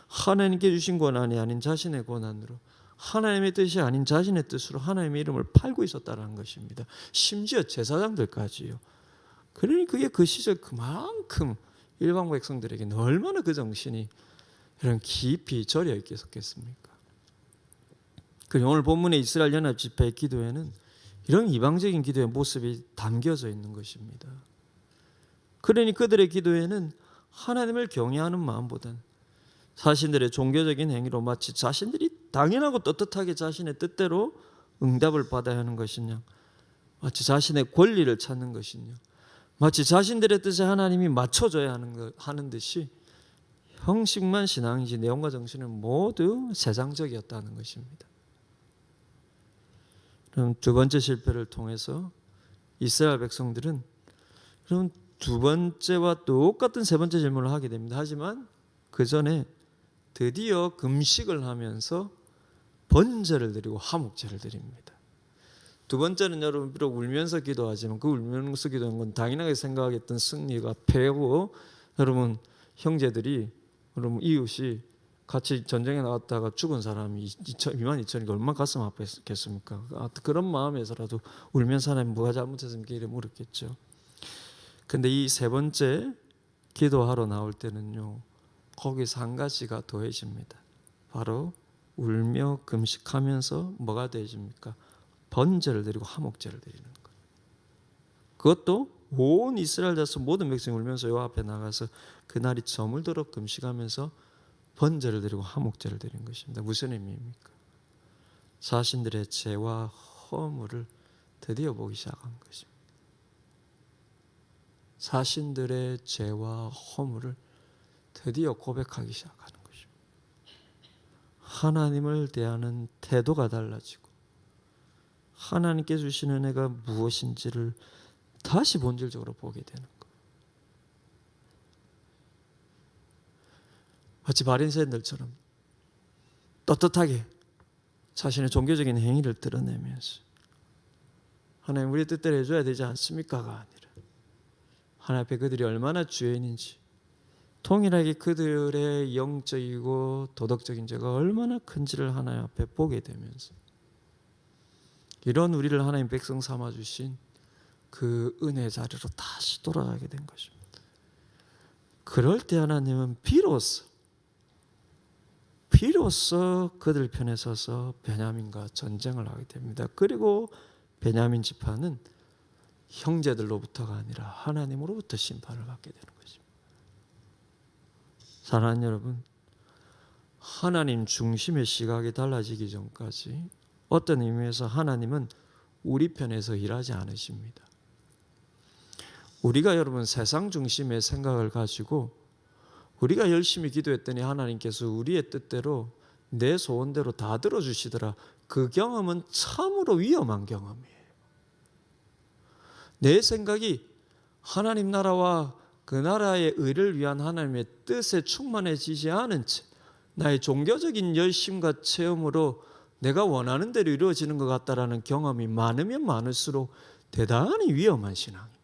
하나님께 주신 권한이 아닌 자신의 권한으로, 하나님의 뜻이 아닌 자신의 뜻으로 하나님의 이름을 팔고 있었다는 것입니다. 심지어 제사장들까지요. 그러니 그게 그 시절 그만큼 일반 백성들에게는 얼마나 그 정신이 이런 깊이 절여 있겠습니까? 그리고 오늘 본문의 이스라엘 연합집회의 기도에는 이런 이방적인 기도의 모습이 담겨져 있는 것입니다. 그러니 그들의 기도에는 하나님을 경외하는 마음보다는 자신들의 종교적인 행위로 마치 자신들이 당연하고 떳떳하게 자신의 뜻대로 응답을 받아야 하는 것이냐, 마치 자신의 권리를 찾는 것이냐, 마치 자신들의 뜻에 하나님이 맞춰줘야 하는 듯이 형식만 신앙이지 내용과 정신은 모두 세상적이었다는 것입니다. 그럼 두 번째 실패를 통해서 이스라엘 백성들은 그럼 두 번째와 똑같은 세 번째 질문을 하게 됩니다. 하지만 그 전에 드디어 금식을 하면서 번제를 드리고 화목제를 드립니다. 두 번째는 여러분 비록 울면서 기도하지만 그 울면서 기도하는 건 당연하게 생각했던 승리가 패고, 여러분 형제들이, 여러분 이웃이 같이 전쟁에 나갔다가 죽은 사람이 2만 2천이가 얼마나 가슴 아팠겠습니까? 그런 마음에서라도 울면서 하나님 뭐가 잘못했습니까? 이래 물었겠죠. 근데 이 세 번째 기도하러 나올 때는요, 거기서 한 가지가 더해집니다. 바로 울며 금식하면서 뭐가 더해집니까? 번제를 드리고 화목제를 드리는 거예요. 그것도 온 이스라엘 자손 모든 백성이 울면서 여호와 앞에 나가서 그날이 저물도록 금식하면서 번제를 드리고 화목제를 드린 것입니다. 무슨 의미입니까? 자신들의 죄와 허물을 드디어 보기 시작한 것입니다. 자신들의 죄와 허물을 드디어 고백하기 시작하는 것입니다. 하나님을 대하는 태도가 달라지고 하나님께 주시는 은혜가 무엇인지를 다시 본질적으로 보게 되는 거예요. 마치 바리새인들처럼 떳떳하게 자신의 종교적인 행위를 드러내면서 하나님 우리 뜻대로 해줘야 되지 않습니까가 아니라 하나님 앞에 그들이 얼마나 죄인인지 동일하게 그들의 영적이고 도덕적인 죄가 얼마나 큰지를 하나님 앞에 보게 되면서 이런 우리를 하나님 백성 삼아주신 그 은혜 자리로 다시 돌아가게 된 것입니다. 그럴 때 하나님은 비로소 그들 편에 서서 베냐민과 전쟁을 하게 됩니다. 그리고 베냐민 지파는 형제들로부터가 아니라 하나님으로부터 심판을 받게 되는 것입니다. 사랑하는 여러분, 하나님 중심의 시각이 달라지기 전까지 어떤 의미에서 하나님은 우리 편에서 일하지 않으십니다. 우리가 여러분 세상 중심의 생각을 가지고 우리가 열심히 기도했더니 하나님께서 우리의 뜻대로 내 소원대로 다 들어주시더라. 그 경험은 참으로 위험한 경험이에요. 내 생각이 하나님 나라와 그 나라의 의를 위한 하나님의 뜻에 충만해지지 않은 채 나의 종교적인 열심과 체험으로 내가 원하는 대로 이루어지는 것 같다라는 경험이 많으면 많을수록 대단히 위험한 신앙입니다.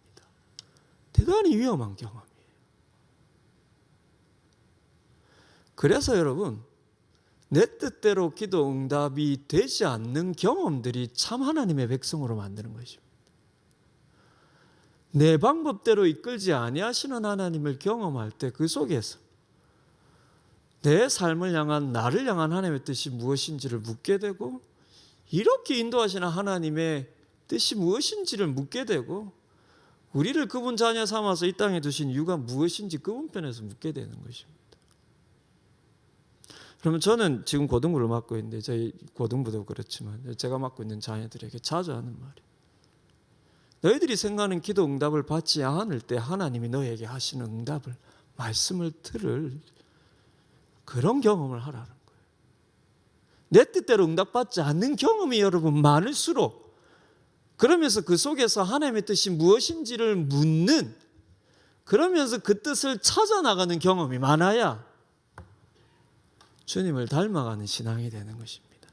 대단히 위험한 경험이에요. 그래서 여러분, 내 뜻대로 기도 응답이 되지 않는 경험들이 참 하나님의 백성으로 만드는 것입니다. 내 방법대로 이끌지 아니하시는 하나님을 경험할 때 그 속에서 내 삶을 향한 나를 향한 하나님의 뜻이 무엇인지를 묻게 되고 이렇게 인도하시는 하나님의 뜻이 무엇인지를 묻게 되고 우리를 그분 자녀 삼아서 이 땅에 두신 이유가 무엇인지 그분 편에서 묻게 되는 것입니다. 그러면 저는 지금 고등부를 맡고 있는데 저희 고등부도 그렇지만 제가 맡고 있는 자녀들에게 자주 하는 말이 너희들이 생각하는 기도 응답을 받지 않을 때 하나님이 너에게 하시는 응답을 말씀을 들을 그런 경험을 하라는 거예요. 내 뜻대로 응답받지 않는 경험이 여러분 많을수록 그러면서 그 속에서 하나님의 뜻이 무엇인지를 묻는 그러면서 그 뜻을 찾아나가는 경험이 많아야 주님을 닮아가는 신앙이 되는 것입니다.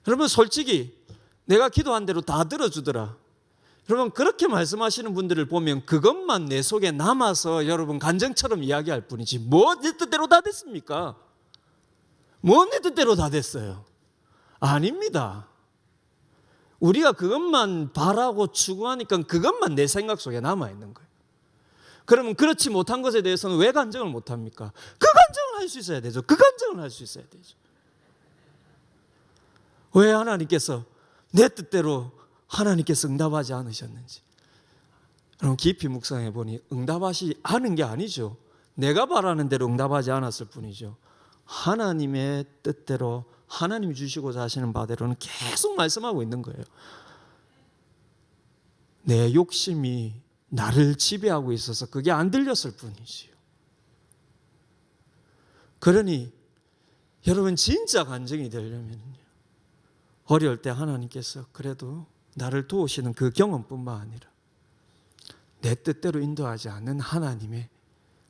여러분 솔직히 내가 기도한 대로 다 들어주더라. 여러분 그렇게 말씀하시는 분들을 보면 그것만 내 속에 남아서 여러분 간증처럼 이야기할 뿐이지 뭐 내 뜻대로 다 됐습니까? 뭐 내 뜻대로 다 됐어요? 아닙니다. 우리가 그것만 바라고 추구하니까 그것만 내 생각 속에 남아있는 거예요. 그러면 그렇지 못한 것에 대해서는 왜 간증을 못합니까? 그 간증을 할 수 있어야 되죠. 그 간증을 할 수 있어야 되죠. 왜 하나님께서 내 뜻대로 하나님께서 응답하지 않으셨는지 여러분 깊이 묵상해 보니 응답하지 않은 게 아니죠. 내가 바라는 대로 응답하지 않았을 뿐이죠. 하나님의 뜻대로 하나님이 주시고자 하시는 바대로는 계속 말씀하고 있는 거예요. 내 욕심이 나를 지배하고 있어서 그게 안 들렸을 뿐이지요. 그러니 여러분 진짜 간증이 되려면요 어려울 때 하나님께서 그래도 나를 도우시는 그 경험뿐만 아니라 내 뜻대로 인도하지 않는 하나님의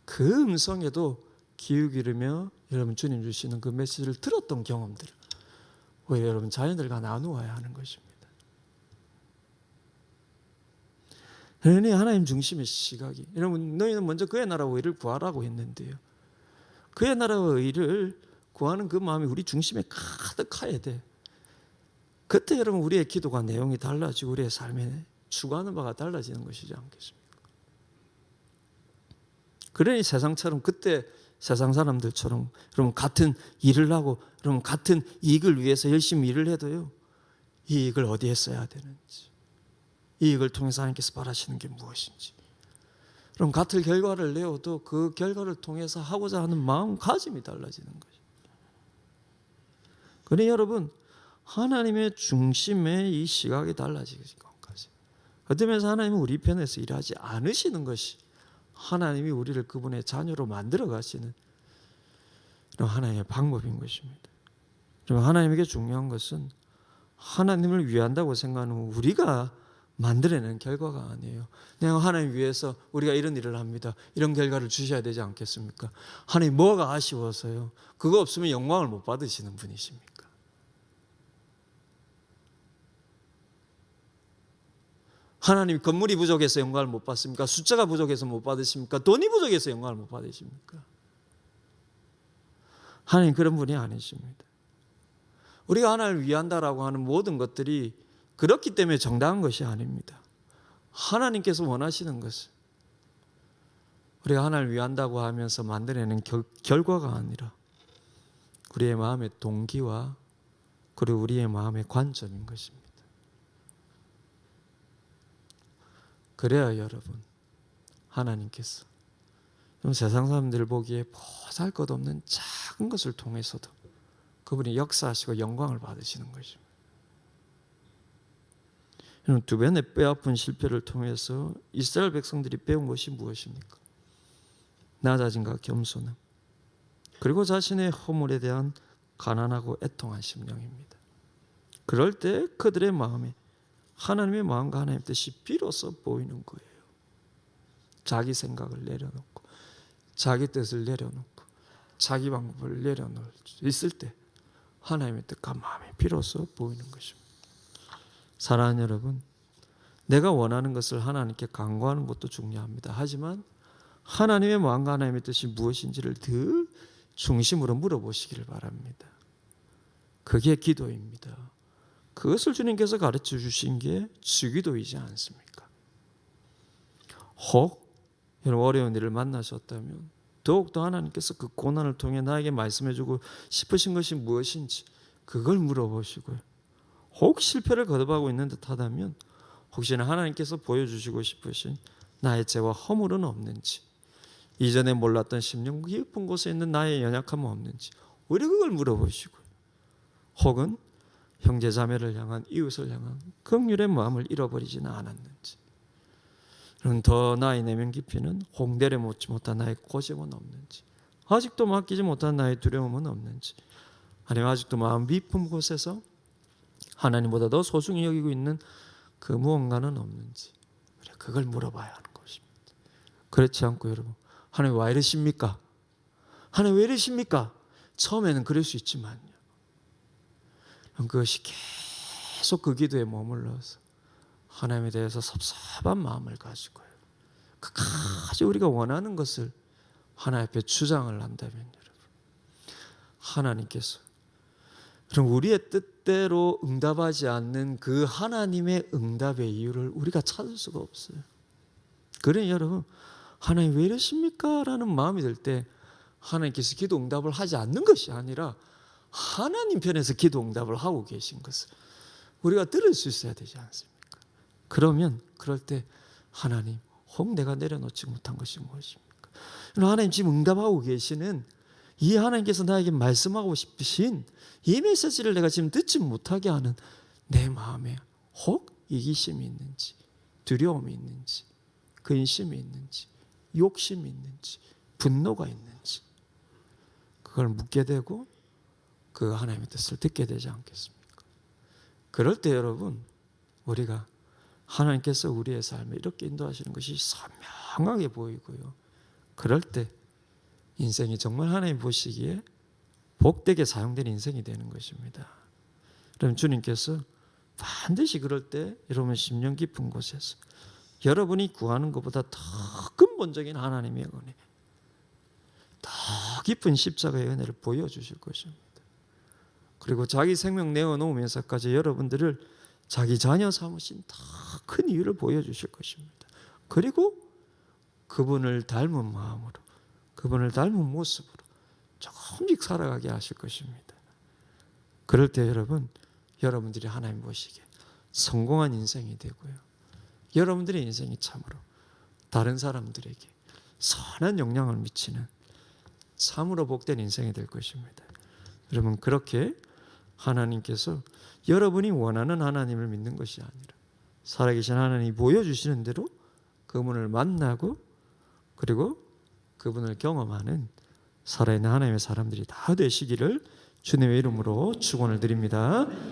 그 음성에도 귀 기울이며 여러분 주님 주시는 그 메시지를 들었던 경험들을 왜 여러분 자녀들과 나누어야 하는 것입니다. 그러니 하나님 중심의 시각이 여러분 너희는 먼저 그의 나라와 의를 구하라고 했는데요. 그의 나라와 의를 구하는 그 마음이 우리 중심에 가득해야 돼. 그때 여러분 우리의 기도가 내용이 달라지고 우리의 삶에 추구하는 바가 달라지는 것이지 않겠습니까? 그러니 세상처럼 그때 세상 사람들처럼 여러분 같은 일을 하고 여러분 같은 이익을 위해서 열심히 일을 해도요 이 이익을 어디에 써야 되는지 이 이익을 통해서 하나님께서 바라시는 게 무엇인지 그럼 같은 결과를 내어도 그 결과를 통해서 하고자 하는 마음가짐이 달라지는 거죠. 그러니 여러분 하나님의 중심의 이 시각이 달라지기 전까지 어떤 면에서 하나님은 우리 편에서 일하지 않으시는 것이 하나님이 우리를 그분의 자녀로 만들어 가시는 하나님의 방법인 것입니다. 좀 하나님에게 중요한 것은 하나님을 위한다고 생각하는 우리가 만들어내는 결과가 아니에요. 내가 하나님 위해서 우리가 이런 일을 합니다. 이런 결과를 주셔야 되지 않겠습니까? 하나님 뭐가 아쉬워서요? 그거 없으면 영광을 못 받으시는 분이십니까? 하나님 건물이 부족해서 영광을 못 받습니까? 숫자가 부족해서 못 받으십니까? 돈이 부족해서 영광을 못 받으십니까? 하나님 그런 분이 아니십니다. 우리가 하나님을 위한다라고 하는 모든 것들이 그렇기 때문에 정당한 것이 아닙니다. 하나님께서 원하시는 것은 우리가 하나님을 위한다고 하면서 만들어내는 결과가 아니라 우리의 마음의 동기와 그리고 우리의 마음의 관점인 것입니다. 그래야 여러분 하나님께서 세상 사람들 보기에 보잘것없는 작은 것을 통해서도 그분이 역사하시고 영광을 받으시는 것입니다. 두 번의 뼈아픈 실패를 통해서 이스라엘 백성들이 배운 것이 무엇입니까? 낮아짐과 겸손함, 그리고 자신의 허물에 대한 가난하고 애통한 심령입니다. 그럴 때 그들의 마음에 하나님의 마음과 하나님의 뜻이 비로소 보이는 거예요. 자기 생각을 내려놓고 자기 뜻을 내려놓고 자기 방법을 내려놓을 수 있을 때 하나님의 뜻과 마음이 비로소 보이는 것입니다. 사랑하는 여러분, 내가 원하는 것을 하나님께 간구하는 것도 중요합니다. 하지만 하나님의 마음과 하나님의 뜻이 무엇인지를 늘 중심으로 물어보시기를 바랍니다. 그게 기도입니다. 그것을 주님께서 가르쳐 주신 게 주기도이지 않습니까? 혹 여러분 어려운 일을 만나셨다면 더욱더 하나님께서 그 고난을 통해 나에게 말씀해 주고 싶으신 것이 무엇인지 그걸 물어보시고요. 혹 실패를 거듭하고 있는 듯 하다면 혹시나 하나님께서 보여주시고 싶으신 나의 죄와 허물은 없는지, 이전에 몰랐던 심령 깊은 곳에 있는 나의 연약함은 없는지 오히려 그걸 물어보시고요. 혹은 형제 자매를 향한, 이웃을 향한 긍휼의 마음을 잃어버리지는 않았는지, 더 나의 내면 깊이는 홍대를 못지 못한 나의 고집은 없는지, 아직도 맡기지 못한 나의 두려움은 없는지, 아니면 아직도 마음 깊은 곳에서 하나님보다 더 소중히 여기고 있는 그 무언가는 없는지, 그걸 물어봐야 하는 것입니다. 그렇지 않고 여러분, 하나님 왜 이러십니까? 하나님 왜 이러십니까? 처음에는 그럴 수 있지만요, 그것이 계속 그 기도에 머물러서 하나님에 대해서 섭섭한 마음을 가지고요, 끝까지 우리가 원하는 것을 하나님 앞에 주장을 한다면 여러분, 하나님께서 그럼 우리의 뜻대로 응답하지 않는 그 하나님의 응답의 이유를 우리가 찾을 수가 없어요. 그래 여러분, 하나님 왜 이러십니까? 라는 마음이 들 때 하나님께서 기도 응답을 하지 않는 것이 아니라 하나님 편에서 기도 응답을 하고 계신 것을 우리가 들을 수 있어야 되지 않습니까? 그러면 그럴 때 하나님, 혹 내가 내려놓지 못한 것이 무엇입니까? 하나님 지금 응답하고 계시는 이 하나님께서 나에게 말씀하고 싶으신 이 메시지를 내가 지금 듣지 못하게 하는 내 마음에 혹 이기심이 있는지, 두려움이 있는지, 근심이 있는지, 욕심이 있는지, 분노가 있는지, 그걸 묻게 되고 그 하나님의 뜻을 듣게 되지 않겠습니까? 그럴 때 여러분, 우리가 하나님께서 우리의 삶에 이렇게 인도하시는 것이 선명하게 보이고요, 그럴 때 인생이 정말 하나님 보시기에 복되게 사용된 인생이 되는 것입니다. 그럼 주님께서 반드시 그럴 때 여러분 심령 깊은 곳에서 여러분이 구하는 것보다 더 근본적인 하나님의 은혜, 더 깊은 십자가의 은혜를 보여주실 것입니다. 그리고 자기 생명 내어놓으면서까지 여러분들을 자기 자녀 삼으신 더 큰 이유를 보여주실 것입니다. 그리고 그분을 닮은 마음으로, 그분을 닮은 모습으로 조금씩 살아가게 하실 것입니다. 그럴 때 여러분, 여러분들이 하나님 보시기에 성공한 인생이 되고요, 여러분들의 인생이 참으로 다른 사람들에게 선한 영향을 미치는 참으로 복된 인생이 될 것입니다. 여러분, 그렇게 하나님께서 여러분이 원하는 하나님을 믿는 것이 아니라 살아계신 하나님이 보여주시는 대로 그분을 만나고 그리고 그분을 경험하는 살아있는 하나님의 사람들이 다 되시기를 주님의 이름으로 축원을 드립니다.